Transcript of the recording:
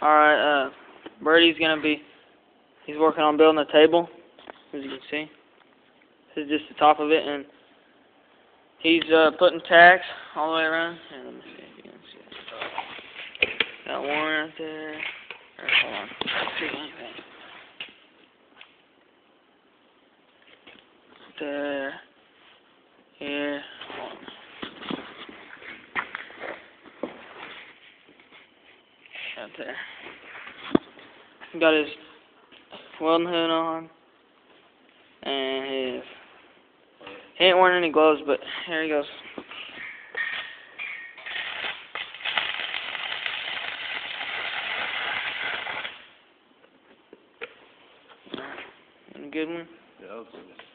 Alright, Brady's he's working on building a table, as you can see. This is just the top of it, and he's putting tacks all the way around. Here, let me see if you can see it. Got one right there. Hold on. Let's see anything. There. Here. Hold on. Right there. Got his welding hood on, and he ain't wearing any gloves, but here he goes. A good one? Yeah, that was good.